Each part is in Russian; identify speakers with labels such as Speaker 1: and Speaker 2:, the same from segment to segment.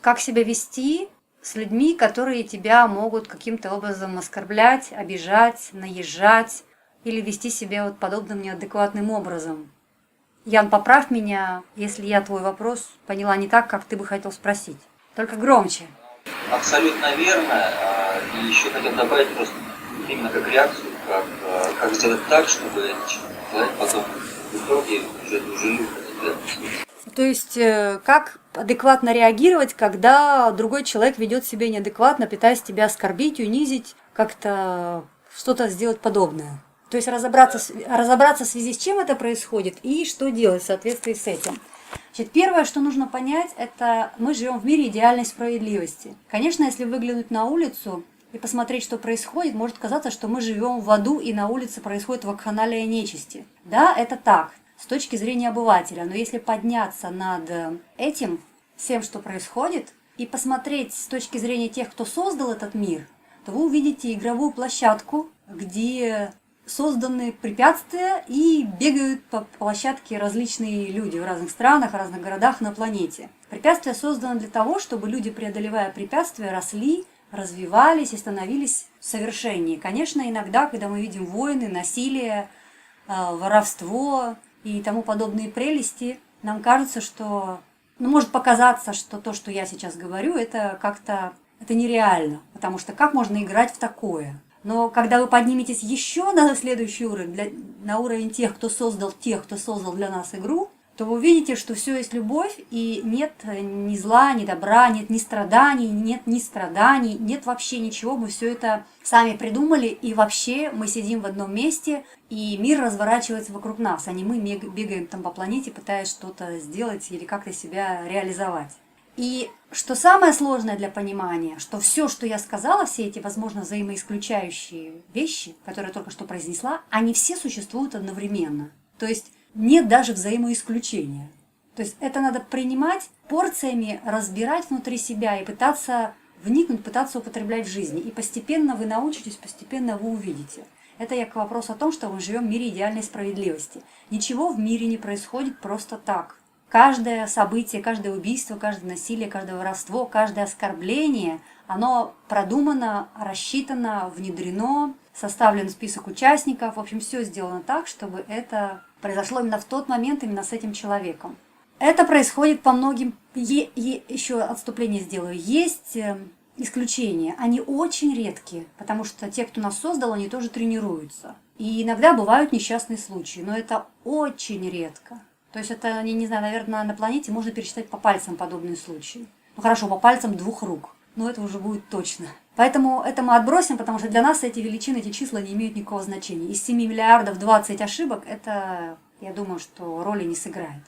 Speaker 1: как себя вести с людьми, которые тебя могут каким-то образом оскорблять, обижать, наезжать или вести себя вот подобным неадекватным образом. Ян, поправь меня, если я твой вопрос поняла не так, как ты бы хотел спросить. Только громче.
Speaker 2: Абсолютно верно. И еще хотел добавить просто именно как реакцию, как сделать так, чтобы человек потом в итоге уже дружелюбно себя.
Speaker 1: То есть, как адекватно реагировать, когда другой человек ведет себя неадекватно, пытаясь тебя оскорбить, унизить, как-то что-то сделать подобное. То есть разобраться в связи с чем это происходит и что делать в соответствии с этим. Значит, первое, что нужно понять, это мы живем в мире идеальной справедливости. Конечно, если выглянуть на улицу и посмотреть, что происходит, может казаться, что мы живем в аду и на улице происходит вакханалия нечисти. Да, это так, с точки зрения обывателя. Но если подняться над этим, всем, что происходит, и посмотреть с точки зрения тех, кто создал этот мир, то вы увидите игровую площадку, где созданы препятствия и бегают по площадке различные люди в разных странах, в разных городах на планете. Препятствия созданы для того, чтобы люди, преодолевая препятствия, росли, развивались и становились совершеннее. Конечно, иногда, когда мы видим войны, насилие, воровство и тому подобные прелести, нам кажется, что, может показаться, что то, что я сейчас говорю, это как-то нереально, потому что как можно играть в такое? Но когда вы подниметесь еще на следующий уровень, на уровень тех, кто создал для нас игру, то вы увидите, что все есть любовь, и нет ни зла, ни добра, нет ни страданий, нет вообще ничего, мы все это сами придумали, и вообще мы сидим в одном месте, и мир разворачивается вокруг нас, а не мы бегаем там по планете, пытаясь что-то сделать или как-то себя реализовать. И что самое сложное для понимания, что все, что я сказала, все эти, возможно, взаимоисключающие вещи, которые я только что произнесла, они все существуют одновременно. То есть нет даже взаимоисключения. То есть это надо принимать порциями, разбирать внутри себя и пытаться вникнуть, пытаться употреблять в жизни. И постепенно вы научитесь, постепенно вы увидите. Это я к вопросу о том, что мы живем в мире идеальной справедливости. Ничего в мире не происходит просто так. Каждое событие, каждое убийство, каждое насилие, каждое воровство, каждое оскорбление, оно продумано, рассчитано, внедрено, составлен список участников. В общем, все сделано так, чтобы это произошло именно в тот момент, именно с этим человеком. Это происходит по многим... Еще отступление сделаю. Есть исключения. Они очень редкие, потому что те, кто нас создал, они тоже тренируются. И иногда бывают несчастные случаи, но это очень редко. То есть это, не знаю, наверное, на планете можно пересчитать по пальцам подобные случаи. Хорошо, по пальцам 2 рук, но это уже будет точно. Поэтому это мы отбросим, потому что для нас эти величины, эти числа не имеют никакого значения. Из 7 миллиардов 20 ошибок, это, я думаю, что роли не сыграет.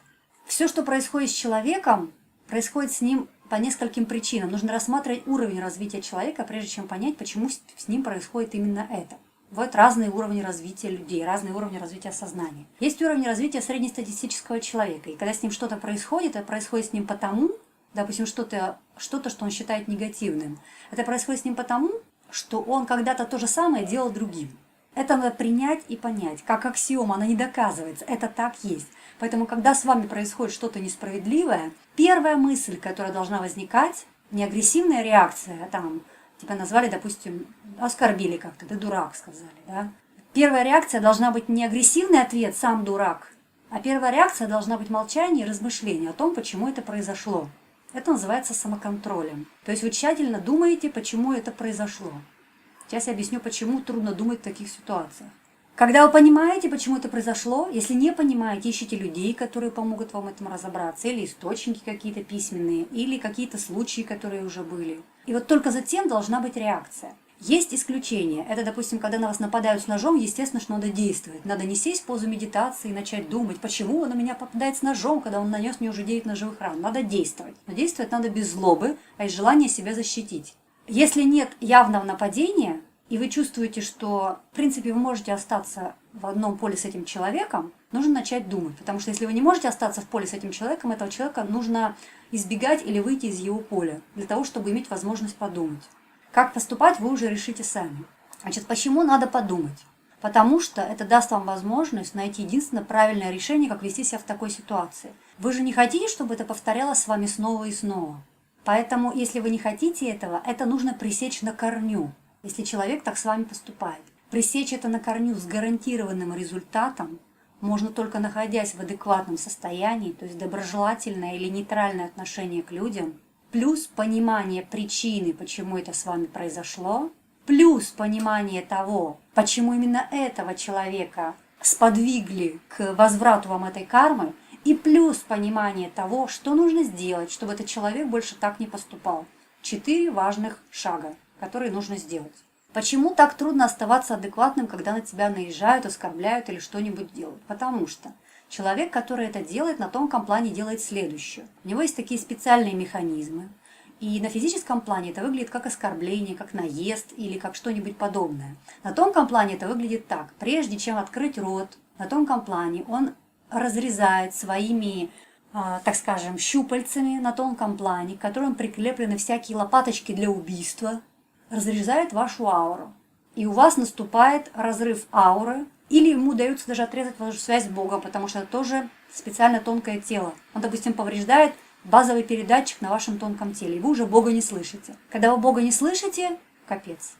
Speaker 1: Все, что происходит с человеком, происходит с ним по нескольким причинам. Нужно рассматривать уровень развития человека, прежде чем понять, почему с ним происходит именно это. Бывают разные уровни развития людей, разные уровни развития сознания. Есть уровень развития среднестатистического человека. И когда с ним что-то происходит, это происходит с ним потому, допустим, что-то, что он считает негативным. Это происходит с ним потому, что он когда-то то же самое делал другим. Это надо принять и понять. Как аксиома, она не доказывается. Это так есть. Поэтому, когда с вами происходит что-то несправедливое, первая мысль, которая должна возникать, не агрессивная реакция, там, тебя назвали, допустим, оскорбили как-то, ты дурак, сказали, да? Первая реакция должна быть не агрессивный ответ, сам дурак, а первая реакция должна быть молчание и размышление о том, почему это произошло. Это называется самоконтролем. То есть вы тщательно думаете, почему это произошло. Сейчас я объясню, почему трудно думать в таких ситуациях. Когда вы понимаете, почему это произошло, если не понимаете, ищите людей, которые помогут вам в этом разобраться, или источники какие-то письменные, или какие-то случаи, которые уже были. И вот только затем должна быть реакция. Есть исключения. Это, допустим, когда на вас нападают с ножом, естественно, что надо действовать. Надо не сесть в позу медитации и начать думать, почему он на меня попадает с ножом, когда он нанес мне уже 9 ножевых ран. Надо действовать. Но действовать надо без злобы, а из желания себя защитить. Если нет явного нападения, и вы чувствуете, что, в принципе, вы можете остаться в одном поле с этим человеком, нужно начать думать. Потому что если вы не можете остаться в поле с этим человеком, этого человека нужно избегать или выйти из его поля, для того, чтобы иметь возможность подумать. Как поступать, вы уже решите сами. Значит, почему надо подумать? Потому что это даст вам возможность найти единственно правильное решение, как вести себя в такой ситуации. Вы же не хотите, чтобы это повторялось с вами снова и снова. Поэтому, если вы не хотите этого, это нужно пресечь на корню, если человек так с вами поступает. Пресечь это на корню с гарантированным результатом можно только находясь в адекватном состоянии, то есть доброжелательное или нейтральное отношение к людям, плюс понимание причины, почему это с вами произошло, плюс понимание того, почему именно этого человека сподвигли к возврату вам этой кармы, и плюс понимание того, что нужно сделать, чтобы этот человек больше так не поступал. 4 важных шага, которые нужно сделать. Почему так трудно оставаться адекватным, когда на тебя наезжают, оскорбляют или что-нибудь делают? Потому что человек, который это делает, на тонком плане делает следующее. У него есть такие специальные механизмы. И на физическом плане это выглядит как оскорбление, как наезд или как что-нибудь подобное. На тонком плане это выглядит так. Прежде чем открыть рот, на тонком плане он разрезает своими, так скажем, щупальцами на тонком плане, к которым прикреплены всякие лопаточки для убийства, разрезает вашу ауру. И у вас наступает разрыв ауры, или ему удается даже отрезать вашу связь с Богом, потому что это тоже специально тонкое тело. Он, допустим, повреждает базовый передатчик на вашем тонком теле, и вы уже Бога не слышите. Когда вы Бога не слышите, капец.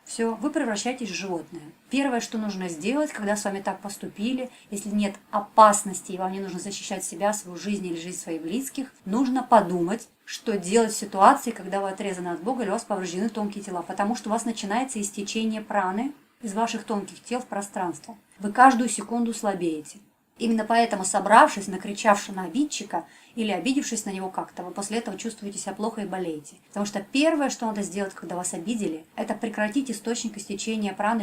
Speaker 1: Все, вы превращаетесь в животное. Первое, что нужно сделать, когда с вами так поступили, если нет опасности, и вам не нужно защищать себя, свою жизнь или жизнь своих близких, нужно подумать, что делать в ситуации, когда вы отрезаны от Бога или у вас повреждены тонкие тела, потому что у вас начинается истечение праны из ваших тонких тел в пространство. Вы каждую секунду слабеете. Именно поэтому, собравшись, накричавши на обидчика или обидевшись на него как-то, вы после этого чувствуете себя плохо и болеете. Потому что первое, что надо сделать, когда вас обидели, это прекратить источник истечения праны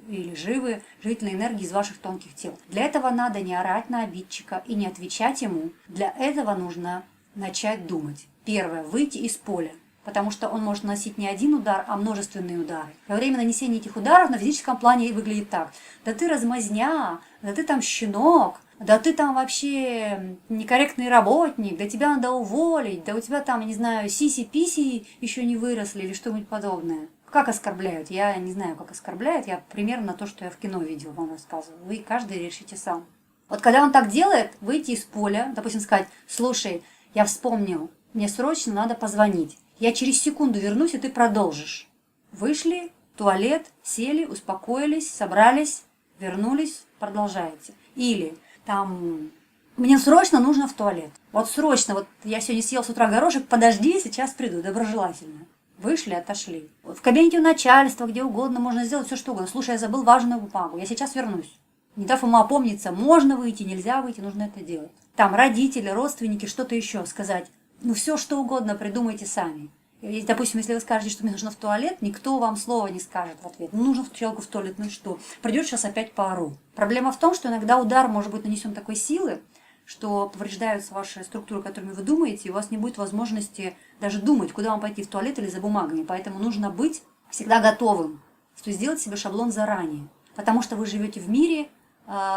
Speaker 1: или живы, живительной энергии из ваших тонких тел. Для этого надо не орать на обидчика и не отвечать ему. Для этого нужно начать думать. Первое – выйти из поля. Потому что он может наносить не один удар, а множественные удары. Во время нанесения этих ударов на физическом плане выглядит так. Да ты размазня, да ты там щенок, да ты там вообще некорректный работник, да тебя надо уволить, да у тебя там, я не знаю, сиси-писи еще не выросли или что-нибудь подобное. Как оскорбляют? Я не знаю, как оскорбляют. Я примерно то, что я в кино видел, вам рассказываю. Вы каждый решите сам. Вот когда он так делает, выйти из поля, допустим, сказать: слушай, я вспомнил, мне срочно надо позвонить. Я через секунду вернусь, и ты продолжишь. Вышли, в туалет, сели, успокоились, собрались, вернулись, продолжаете. Или там: мне срочно нужно в туалет. Вот срочно, вот я сегодня съел с утра горошек, подожди, сейчас приду, доброжелательно. Вышли, отошли. В кабинете у начальства, где угодно, можно сделать все, что угодно. Слушай, я забыл важную бумагу, я сейчас вернусь. Не дав ему опомниться, можно выйти, нельзя выйти, нужно это делать. Там родители, родственники, что-то еще сказать. Ну, все, что угодно придумайте сами. И, допустим, если вы скажете, что мне нужно в туалет, никто вам слова не скажет в ответ. Ну, нужно человеку в туалет, ну и что? Придет, сейчас опять поору. Проблема в том, что иногда удар может быть нанесен такой силы, что повреждаются ваши структуры, которыми вы думаете, и у вас не будет возможности даже думать, куда вам пойти, в туалет или за бумагами. Поэтому нужно быть всегда готовым, то есть сделать себе шаблон заранее. Потому что вы живете в мире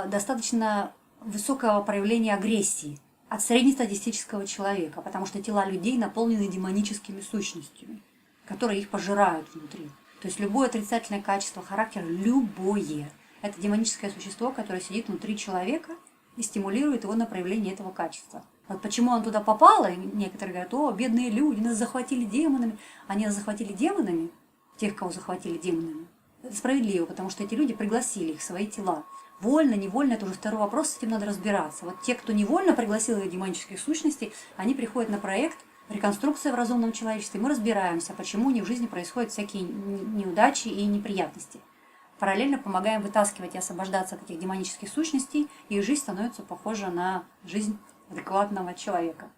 Speaker 1: достаточно высокого проявления агрессии от среднестатистического человека, потому что тела людей наполнены демоническими сущностями, которые их пожирают внутри. То есть любое отрицательное качество характера, любое, это демоническое существо, которое сидит внутри человека и стимулирует его на проявление этого качества. Вот почему он туда попал, и некоторые говорят: о, бедные люди, нас захватили демонами. Они нас захватили демонами, тех, кого захватили демонами. Это справедливо, потому что эти люди пригласили их в свои тела. Вольно, невольно, это уже второй вопрос, с этим надо разбираться. Вот те, кто невольно пригласил их демонических сущностей, они приходят на проект «Реконструкция в разумном человечестве». Мы разбираемся, почему у них в жизни происходят всякие неудачи и неприятности. Параллельно помогаем вытаскивать и освобождаться от этих демонических сущностей, и их жизнь становится похожа на жизнь адекватного человека.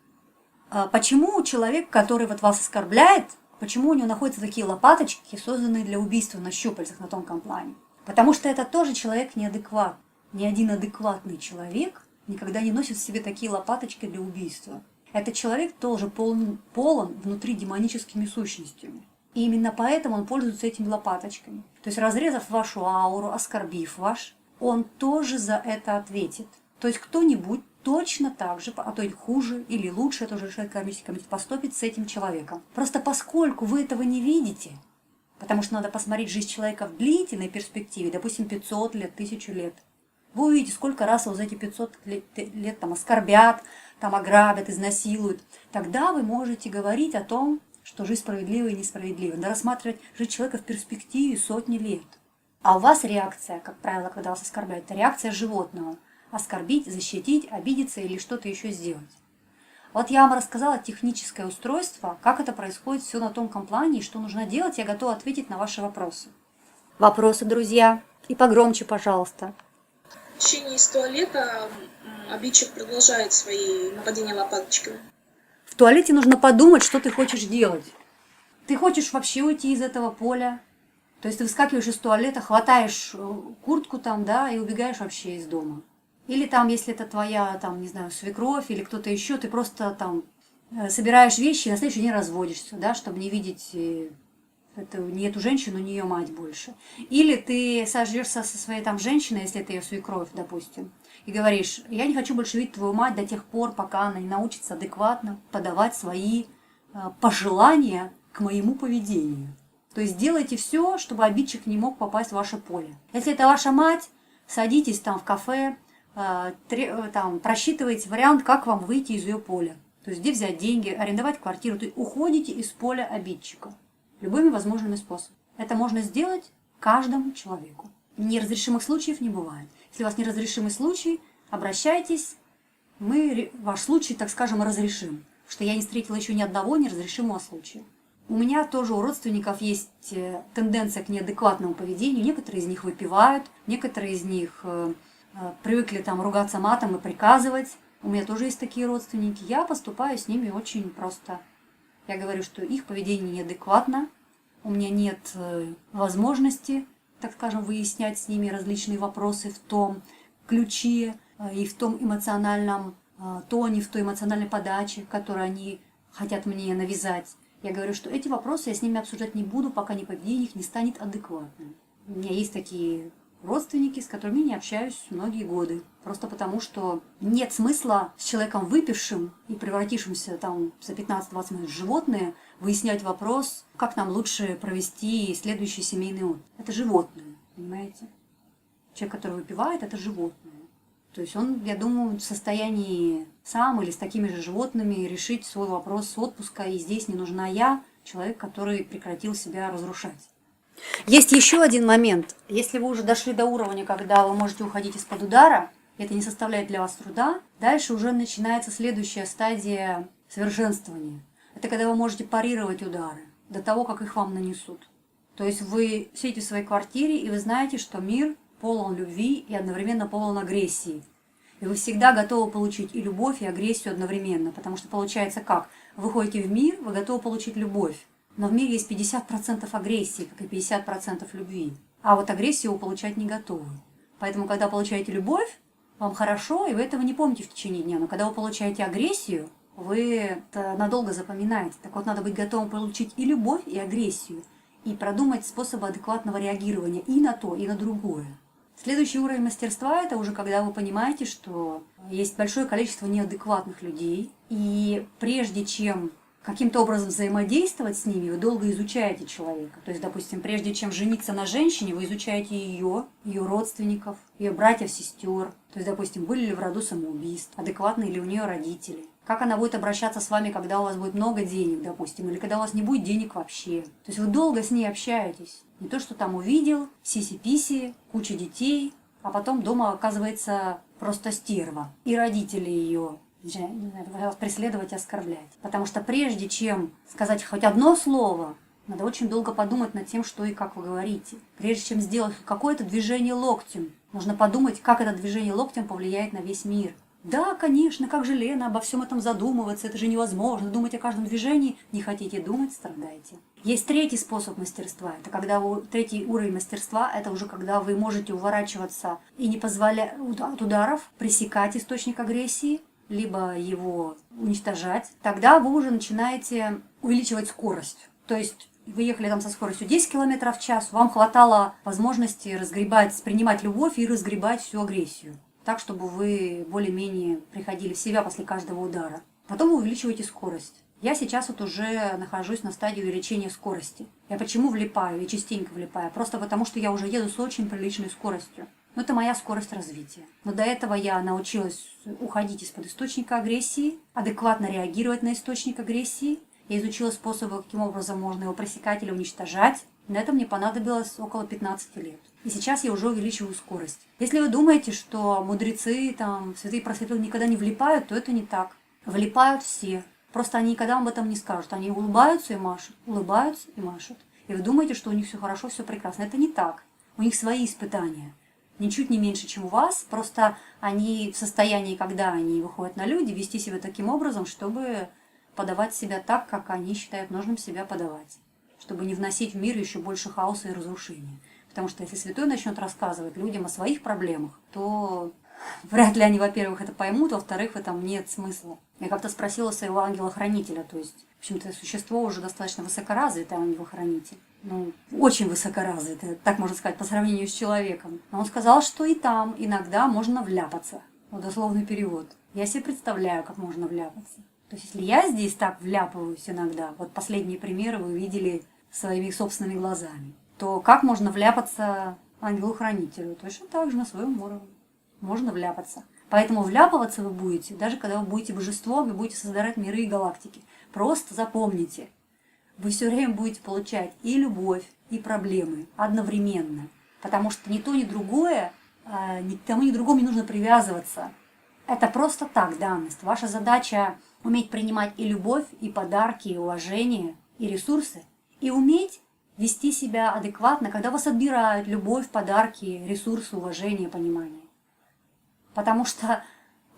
Speaker 1: Почему человек, который вот вас оскорбляет, почему у него находятся такие лопаточки, созданные для убийства на щупальцах на тонком плане? Потому что это тоже человек неадекватный. Ни один адекватный человек никогда не носит в себе такие лопаточки для убийства. Этот человек тоже полон внутри демоническими сущностями. И именно поэтому он пользуется этими лопаточками. То есть, разрезав вашу ауру, оскорбив ваш, он тоже за это ответит. То есть кто-нибудь точно так же, а то и хуже или лучше, это уже решает кармический комитет, поступит с этим человеком. Просто поскольку вы этого не видите, потому что надо посмотреть жизнь человека в длительной перспективе, допустим, 500 лет, 1000 лет. Вы увидите, сколько раз его за эти 500 лет там оскорбят, там ограбят, изнасилуют, тогда вы можете говорить о том, что жизнь справедлива и несправедлива. Надо рассматривать жизнь человека в перспективе сотни лет. А у вас реакция, как правило, когда вас оскорбляют, это реакция животного. Оскорбить, защитить, обидеться или что-то еще сделать. Вот я вам рассказала техническое устройство, как это происходит все на тонком плане и что нужно делать. Я готова ответить на ваши вопросы. Вопросы, друзья? И погромче, пожалуйста.
Speaker 3: В течение из туалета обидчик продолжает свои нападения лопаточками.
Speaker 1: В туалете нужно подумать, что ты хочешь делать. Ты хочешь вообще уйти из этого поля? То есть ты выскакиваешь из туалета, хватаешь куртку там, да, и убегаешь вообще из дома. Или там, если это твоя, там, не знаю, свекровь или кто-то еще, ты просто там собираешь вещи и на следующий день разводишься, да, чтобы не видеть не эту женщину, не ее мать больше. Или ты сожжешься со своей там женщиной, если это ее свекровь, допустим, и говоришь: я не хочу больше видеть твою мать до тех пор, пока она не научится адекватно подавать свои пожелания к моему поведению. То есть делайте все, чтобы обидчик не мог попасть в ваше поле. Если это ваша мать, садитесь там в кафе, там, просчитывайте вариант, как вам выйти из ее поля. То есть где взять деньги, арендовать квартиру. То есть уходите из поля обидчика любыми возможными способами. Это можно сделать каждому человеку. Неразрешимых случаев не бывает. Если у вас неразрешимый случай, обращайтесь, мы ваш случай, так скажем, разрешим. Потому что я не встретила еще ни одного неразрешимого случая. У меня тоже у родственников есть тенденция к неадекватному поведению. Некоторые из них выпивают, некоторые из них привыкли там ругаться матом и приказывать. У меня тоже есть такие родственники. Я поступаю с ними очень просто. Я говорю, что их поведение неадекватно. У меня нет возможности, так скажем, выяснять с ними различные вопросы в том ключе и в том эмоциональном тоне, в той эмоциональной подаче, которую они хотят мне навязать. Я говорю, что эти вопросы я с ними обсуждать не буду, пока поведение их не станет адекватным. У меня есть такие родственники, с которыми я не общаюсь многие годы. Просто потому, что нет смысла с человеком выпившим и превратившимся там за 15-20 минут в животное выяснять вопрос, как нам лучше провести следующий семейный отдых. Это животное, понимаете? Человек, который выпивает, это животное. То есть он, я думаю, в состоянии сам или с такими же животными решить свой вопрос с отпуска. И здесь не нужна я, человек, который прекратил себя разрушать. Есть еще один момент. Если вы уже дошли до уровня, когда вы можете уходить из-под удара, это не составляет для вас труда, дальше уже начинается следующая стадия совершенствования. Это когда вы можете парировать удары до того, как их вам нанесут. То есть вы сидите в своей квартире, и вы знаете, что мир полон любви и одновременно полон агрессии. И вы всегда готовы получить и любовь, и агрессию одновременно. Потому что получается как? Вы ходите в мир, вы готовы получить любовь. Но в мире есть 50% агрессии, как и 50% любви. А вот агрессию вы получать не готовы. Поэтому, когда получаете любовь, вам хорошо, и вы этого не помните в течение дня. Но когда вы получаете агрессию, вы это надолго запоминаете. Так вот, надо быть готовым получить и любовь, и агрессию. И продумать способы адекватного реагирования и на то, и на другое. Следующий уровень мастерства – это уже когда вы понимаете, что есть большое количество неадекватных людей. И прежде чем каким-то образом взаимодействовать с ними, вы долго изучаете человека. То есть, допустим, прежде чем жениться на женщине, вы изучаете ее родственников, ее братьев, сестер. То есть, допустим, были ли в роду самоубийств, адекватны ли у нее родители. Как она будет обращаться с вами, когда у вас будет много денег, допустим, или когда у вас не будет денег вообще. То есть вы долго с ней общаетесь. Не то, что там увидел, сиси-писи, куча детей, а потом дома оказывается просто стерва. И родители ее преследовать и оскорблять. Потому что прежде чем сказать хоть одно слово, надо очень долго подумать над тем, что и как вы говорите. Прежде чем сделать какое-то движение локтем, нужно подумать, как это движение локтем повлияет на весь мир. Да, конечно, как же, Лена, обо всем этом задумываться, это же невозможно. Думать о каждом движении, не хотите думать, страдаете. Есть третий способ мастерства. Это когда третий уровень мастерства, это уже когда вы можете уворачиваться и не позволять от ударов, пресекать источник агрессии, либо его уничтожать. Тогда вы уже начинаете увеличивать скорость. То есть вы ехали там со скоростью 10 км в час, вам хватало возможности принимать любовь и разгребать всю агрессию. Так, чтобы вы более-менее приходили в себя после каждого удара. Потом вы увеличиваете скорость. Я сейчас вот уже нахожусь на стадии увеличения скорости. Я почему влипаю и частенько влипаю? Просто потому, что я уже еду с очень приличной скоростью. Но это моя скорость развития. Но до этого я научилась уходить из-под источника агрессии, адекватно реагировать на источник агрессии. Я изучила способы, каким образом можно его пресекать или уничтожать. На это мне понадобилось около 15 лет. И сейчас я уже увеличиваю скорость. Если вы думаете, что мудрецы, там, святые просветленные никогда не влипают, то это не так. Влипают все. Просто они никогда об этом не скажут. Они улыбаются и машут, улыбаются и машут. И вы думаете, что у них все хорошо, все прекрасно. Это не так. У них свои испытания. Ничуть не меньше, чем у вас. Просто они в состоянии, когда они выходят на люди, вести себя таким образом, чтобы подавать себя так, как они считают нужным себя подавать. Чтобы не вносить в мир еще больше хаоса и разрушения. Потому что если святой начнет рассказывать людям о своих проблемах, то вряд ли они, во-первых, это поймут, во-вторых, в этом нет смысла. Я как-то спросила своего ангела-хранителя, то есть, в общем-то, существо уже достаточно высокоразвитое, ангел-хранитель. Ну, очень высокоразвитое, так можно сказать, по сравнению с человеком. Но он сказал, что и там иногда можно вляпаться. Вот дословный перевод. Я себе представляю, как можно вляпаться. То есть, если я здесь так вляпываюсь иногда, вот последние примеры вы видели своими собственными глазами, то как можно вляпаться ангелу-хранителю? Точно так же на своем уровне. Можно вляпаться. Поэтому вляпываться вы будете, даже когда вы будете божеством и будете создавать миры и галактики. Просто запомните, вы все время будете получать и любовь, и проблемы одновременно. Потому что ни то, ни другое, ни к тому, ни к другому не нужно привязываться. Это просто так, данность. Ваша задача уметь принимать и любовь, и подарки, и уважение, и ресурсы, и уметь вести себя адекватно, когда вас отбирают любовь, подарки, ресурсы, уважение, понимание. Потому что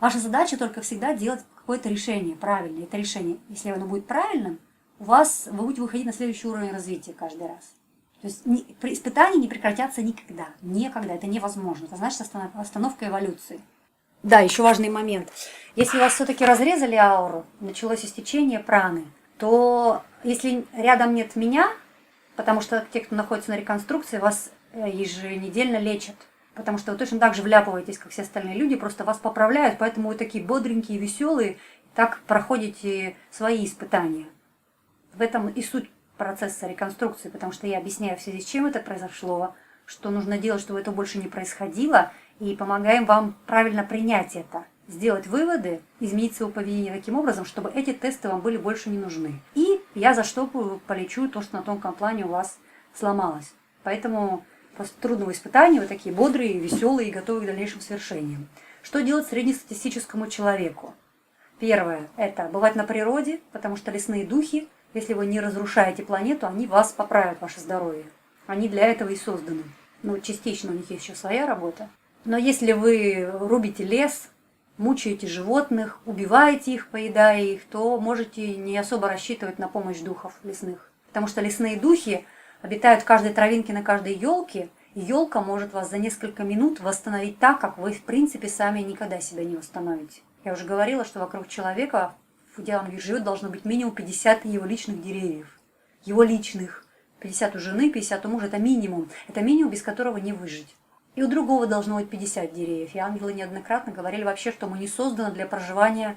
Speaker 1: ваша задача только всегда делать какое-то решение правильное. Это решение, если оно будет правильным, вы будете выходить на следующий уровень развития каждый раз. То есть испытания не прекратятся никогда. Никогда. Это невозможно. Это значит остановка эволюции. Да, еще важный момент. Если у вас все-таки разрезали ауру, началось истечение праны, то если рядом нет меня, потому что те, кто находится на реконструкции, вас еженедельно лечат. Потому что вы точно так же вляпываетесь, как все остальные люди, просто вас поправляют, поэтому вы такие бодренькие, веселые, так проходите свои испытания. В этом и суть процесса реконструкции, потому что я объясняю в связи с чем это произошло, что нужно делать, чтобы это больше не происходило, и помогаем вам правильно принять это, сделать выводы, изменить свое поведение таким образом, чтобы эти тесты вам были больше не нужны. И я заштопаю, полечу то, что на тонком плане у вас сломалось. Поэтому после трудного испытания вы такие бодрые, веселые и готовы к дальнейшим свершениям. Что делать среднестатистическому человеку? Первое – это бывать на природе, потому что лесные духи, если вы не разрушаете планету, они вас поправят, ваше здоровье. Они для этого и созданы. Ну, частично у них есть еще своя работа. Но если вы рубите лес, мучаете животных, убиваете их, поедая их, то можете не особо рассчитывать на помощь духов лесных. Потому что лесные духи обитают в каждой травинке на каждой елке, и елка может вас за несколько минут восстановить так, как вы, в принципе, сами никогда себя не восстановите. Я уже говорила, что вокруг человека, в идеале он живет, должно быть минимум 50 его личных деревьев. Его личных. 50 у жены, 50 у мужа – это минимум. Это минимум, без которого не выжить. И у другого должно быть 50 деревьев. И ангелы неоднократно говорили вообще, что мы не созданы для проживания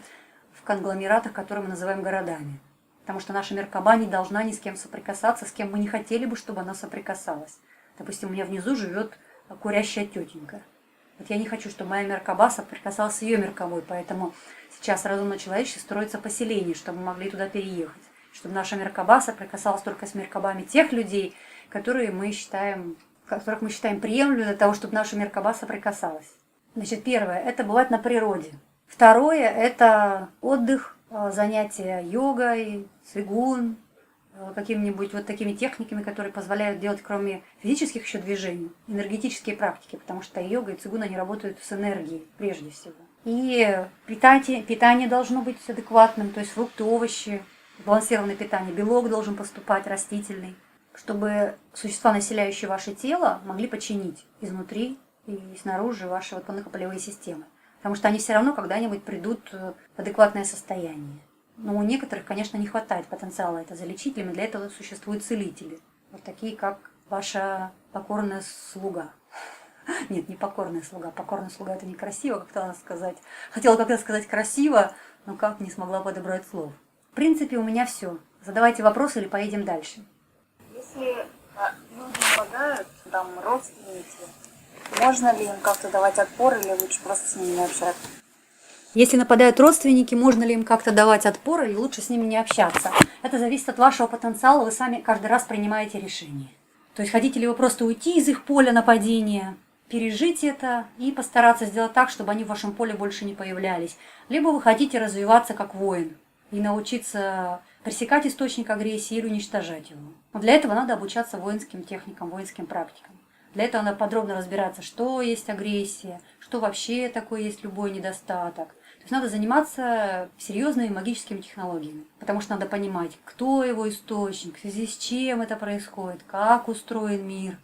Speaker 1: в конгломератах, которые мы называем городами. Потому что наша Меркаба не должна ни с кем соприкасаться, с кем мы не хотели бы, чтобы она соприкасалась. Допустим, у меня внизу живет курящая тетенька. Вот я не хочу, чтобы моя Меркаба соприкасалась с ее Меркабой, поэтому сейчас разумно человечество строится поселение, чтобы мы могли туда переехать. Чтобы наша Меркаба соприкасалась только с Меркабами тех людей, которых мы считаем приемлемым для того, чтобы наша Меркаба соприкасалась. Значит, первое – это бывать на природе. Второе – это отдых, занятия йогой, цигун, какими-нибудь вот такими техниками, которые позволяют делать, кроме физических еще движений, энергетические практики, потому что йога и цигун, они работают с энергией прежде всего. И питание должно быть адекватным, то есть фрукты, овощи, сбалансированное питание, белок должен поступать растительный, чтобы существа, населяющие ваше тело, могли починить изнутри и снаружи ваши водно-полевые системы. Потому что они все равно когда-нибудь придут в адекватное состояние. Но у некоторых, конечно, не хватает потенциала это залечить, и для этого существуют целители. Вот такие, как ваша покорная слуга. Нет, не покорная слуга. Покорная слуга – это некрасиво, как-то надо сказать. Хотела как-то сказать красиво, но как не смогла подобрать слов. В принципе, у меня все. Задавайте вопросы или поедем дальше.
Speaker 4: Если люди помогают, там, родственники, Можно ли им как-то давать отпор или лучше просто с ними не общаться?
Speaker 1: Если нападают родственники, можно ли им как-то давать отпор или лучше с ними не общаться? Это зависит от вашего потенциала, вы сами каждый раз принимаете решение. То есть хотите ли вы просто уйти из их поля нападения, пережить это и постараться сделать так, чтобы они в вашем поле больше не появлялись. Либо вы хотите развиваться как воин и научиться пресекать источник агрессии или уничтожать его. Но для этого надо обучаться воинским техникам, воинским практикам. Для этого надо подробно разбираться, что есть агрессия, что вообще такое есть любой недостаток. То есть надо заниматься серьезными магическими технологиями, потому что надо понимать, кто его источник, в связи с чем это происходит, как устроен мир.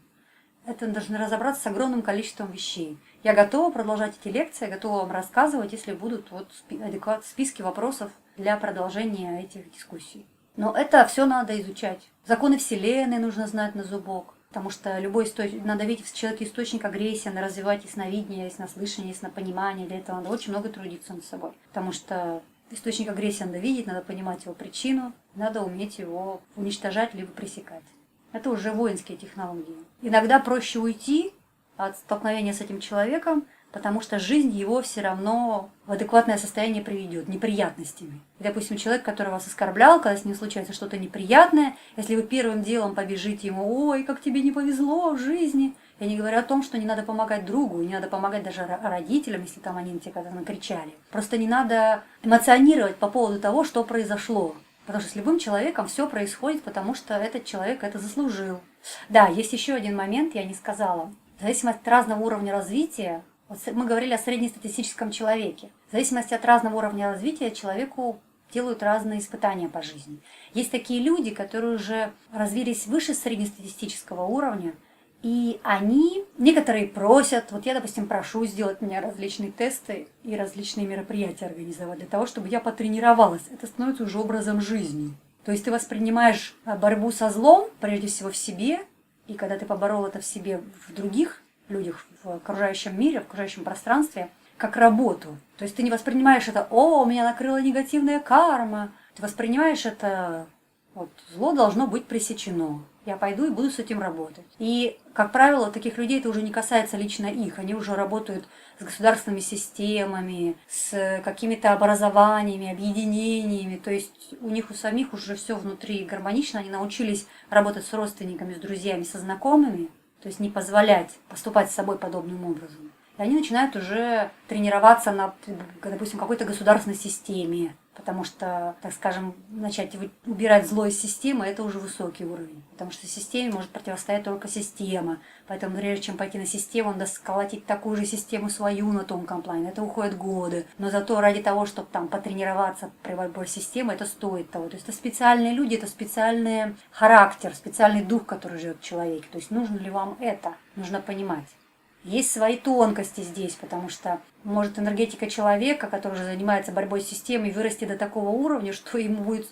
Speaker 1: Это должны разобраться с огромным количеством вещей. Я готова продолжать эти лекции, готова вам рассказывать, если будут адекватные списки вопросов для продолжения этих дискуссий. Но это все надо изучать. Законы Вселенной нужно знать на зубок. Потому что любой надо видеть в человеке источник агрессии, надо развивать ясновидение, яснослышание, яснопонимание. Для этого надо очень много трудиться над собой. Потому что источник агрессии надо видеть, надо понимать его причину, надо уметь его уничтожать либо пресекать. Это уже воинские технологии. Иногда проще уйти от столкновения с этим человеком, потому что жизнь его все равно в адекватное состояние приведет неприятностями. И, допустим, человек, который вас оскорблял, когда с ним случается что-то неприятное, если вы первым делом побежите ему: «Ой, как тебе не повезло в жизни», я не говорю о том, что не надо помогать другу, не надо помогать даже родителям, если там они на тебя когда-то накричали. Просто не надо эмоционировать по поводу того, что произошло. Потому что с любым человеком все происходит, потому что этот человек это заслужил. Да, есть еще один момент, я не сказала. В зависимости от разного уровня развития, вот мы говорили о среднестатистическом человеке. В зависимости от разного уровня развития человеку делают разные испытания по жизни. Есть такие люди, которые уже развились выше среднестатистического уровня, и некоторые просят, вот я, допустим, прошу сделать мне различные тесты и различные мероприятия организовать для того, чтобы я потренировалась. Это становится уже образом жизни. То есть ты воспринимаешь борьбу со злом, прежде всего в себе, и когда ты поборол это в себе, в других людях, в окружающем мире, в окружающем пространстве, как работу. То есть ты не воспринимаешь это: «О, меня накрыла негативная карма». Ты воспринимаешь это: вот, зло должно быть пресечено. Я пойду и буду с этим работать. И, как правило, таких людей это уже не касается лично их. Они уже работают с государственными системами, с какими-то образованиями, объединениями. То есть у них у самих уже все внутри гармонично. Они научились работать с родственниками, с друзьями, со знакомыми. То есть не позволять поступать с собой подобным образом. И они начинают уже тренироваться на, допустим, какой-то государственной системе. Потому что, так скажем, начать убирать зло из системы – это уже высокий уровень. Потому что системе может противостоять только система. Поэтому прежде чем пойти на систему, надо сколотить такую же систему свою на тонком плане. Это уходят годы. Но зато ради того, чтобы там потренироваться при борьбе с системой, это стоит того. То есть это специальные люди, это специальный характер, специальный дух, который живет в человеке. То есть нужно ли вам это? Нужно понимать. Есть свои тонкости здесь, потому что может энергетика человека, который уже занимается борьбой с системой, вырасти до такого уровня, что ему будет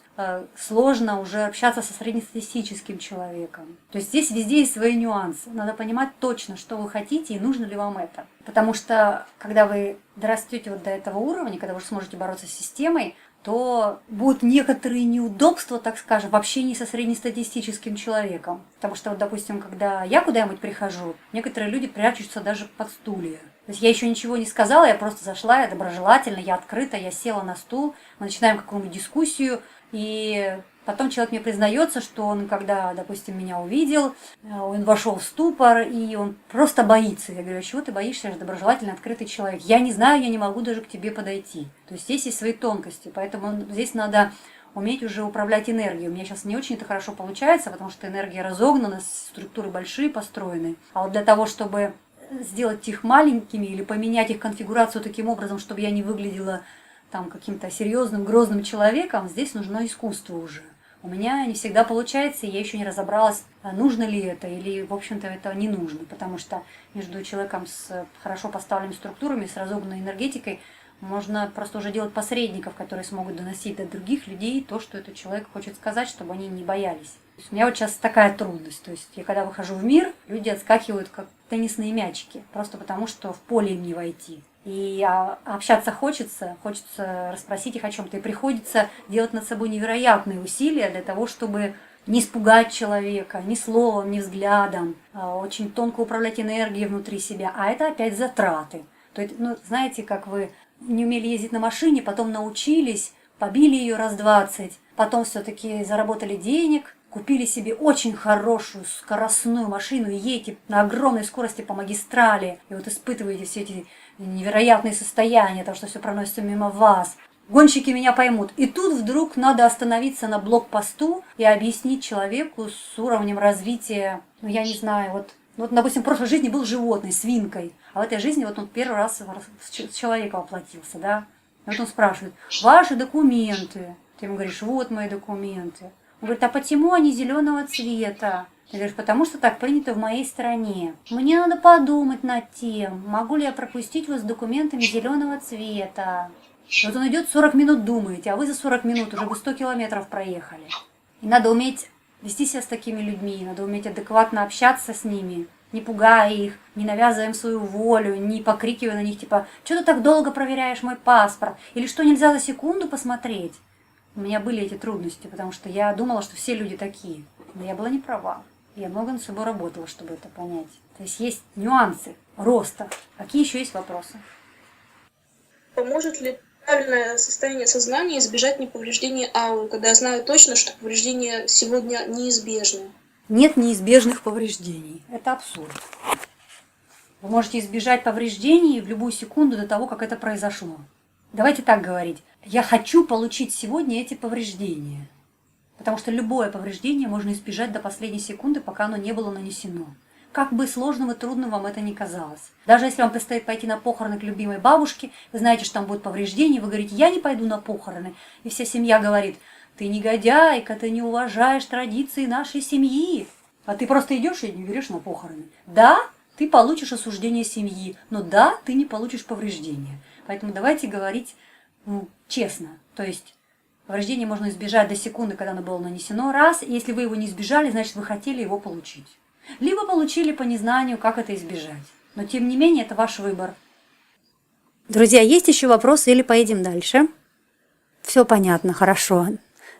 Speaker 1: сложно уже общаться со среднестатистическим человеком. То есть здесь везде есть свои нюансы. Надо понимать точно, что вы хотите и нужно ли вам это. Потому что когда вы дорастете вот до этого уровня, когда вы уже сможете бороться с системой, то будут некоторые неудобства, так скажем, в общении со среднестатистическим человеком. Потому что, вот, допустим, когда я куда-нибудь прихожу, некоторые люди прячутся даже под стулья. То есть я еще ничего не сказала, я просто зашла, я доброжелательна, я открыта, я села на стул, мы начинаем какую-нибудь дискуссию, и потом человек мне признается, что он, когда, допустим, меня увидел, он вошел в ступор, и он просто боится. Я говорю: а чего ты боишься? Я же доброжелательный, открытый человек. Я не знаю, я не могу даже к тебе подойти. То есть здесь есть свои тонкости, поэтому здесь надо уметь уже управлять энергией. У меня сейчас не очень это хорошо получается, потому что энергия разогнана, структуры большие построены. А вот для того, чтобы сделать их маленькими или поменять их конфигурацию таким образом, чтобы я не выглядела там каким-то серьезным, грозным человеком, здесь нужно искусство уже. У меня не всегда получается, и я еще не разобралась, нужно ли это или, в общем-то, это не нужно, потому что между человеком с хорошо поставленными структурами, с разогнанной энергетикой, можно просто уже делать посредников, которые смогут доносить до других людей то, что этот человек хочет сказать, чтобы они не боялись. То есть у меня вот сейчас такая трудность. То есть я когда выхожу в мир, люди отскакивают как теннисные мячики, просто потому что в поле им не войти. И общаться хочется расспросить их о чем-то. И приходится делать над собой невероятные усилия для того, чтобы Не испугать человека ни словом, ни взглядом, очень тонко управлять энергией внутри себя, а это опять затраты. То есть, ну, знаете, как вы не умели ездить на машине, потом научились, побили ее раз 20, потом все-таки заработали денег, купили себе очень хорошую скоростную машину и едете на огромной скорости по магистрали, и вот испытываете все эти невероятные состояния, того, что все проносится мимо вас. Гонщики меня поймут. И тут вдруг надо остановиться на блокпосту и объяснить человеку с уровнем развития, ну я не знаю, вот, допустим, в прошлой жизни был животной, свинкой, а в этой жизни вот он первый раз с человеком воплотился, да. И вот он спрашивает, ваши документы. Ты ему говоришь, вот мои документы. Он говорит, а почему они зеленого цвета? Ты говоришь, потому что так принято в моей стране. Мне надо подумать над тем, могу ли я пропустить вас с документами зеленого цвета. Вот он идет, 40 минут думаете, а вы за 40 минут уже бы 100 километров проехали. И надо уметь вести себя с такими людьми, надо уметь адекватно общаться с ними, не пугая их, не навязывая им свою волю, не покрикивая на них, типа, что ты так долго проверяешь мой паспорт? Или что, нельзя за секунду посмотреть? У меня были эти трудности, потому что я думала, что все люди такие. Но я была не права. Я много над собой работала, чтобы это понять. То есть нюансы роста. Какие еще есть вопросы?
Speaker 3: Поможет ли правильное состояние сознания избежать неповреждения ауры, когда я знаю точно, что повреждения сегодня неизбежны?
Speaker 1: Нет неизбежных повреждений. Это абсурд. Вы можете избежать повреждений в любую секунду до того, как это произошло. Давайте так говорить. Я хочу получить сегодня эти повреждения. Потому что любое повреждение можно избежать до последней секунды, пока оно не было нанесено. Как бы сложным и трудным вам это ни казалось. Даже если вам предстоит пойти на похороны к любимой бабушке, вы знаете, что там будет повреждение, вы говорите, я не пойду на похороны. И вся семья говорит, ты негодяйка, ты не уважаешь традиции нашей семьи. А ты просто идешь и не берешь на похороны. Да, ты получишь осуждение семьи, но да, ты не получишь повреждения. Поэтому давайте говорить честно. То есть повреждение можно избежать до секунды, когда оно было нанесено. Раз, и если вы его не избежали, значит вы хотели его получить. Либо получили по незнанию, как это избежать. Но тем не менее, это ваш выбор. Друзья, есть еще вопросы или поедем дальше? Все понятно, хорошо.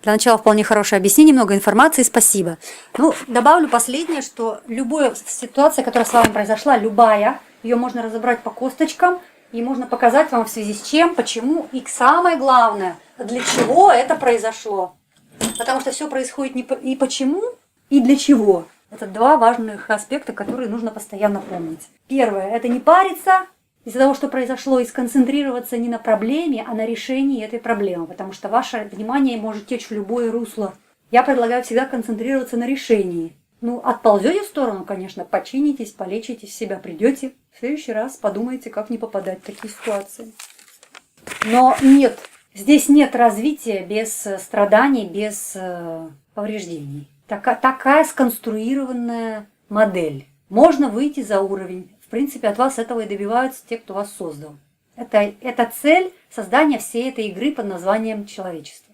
Speaker 1: Для начала вполне хорошее объяснение, много информации, спасибо. Ну, добавлю последнее, что любая ситуация, которая с вами произошла, любая, ее можно разобрать по косточкам, и можно показать вам в связи с чем, почему, и самое главное, для чего это произошло. Потому что все происходит и почему, и для чего. Это два важных аспекта, которые нужно постоянно помнить. Первое – это не париться из-за того, что произошло, и сконцентрироваться не на проблеме, а на решении этой проблемы, потому что ваше внимание может течь в любое русло. Я предлагаю всегда концентрироваться на решении. Ну, отползете в сторону, конечно, починитесь, полечите себя, придете. В следующий раз подумайте, как не попадать в такие ситуации. Но нет, здесь нет развития без страданий, без повреждений. Такая сконструированная модель. Можно выйти за уровень. В принципе, от вас этого и добиваются те, кто вас создал. Это цель создания всей этой игры под названием человечество.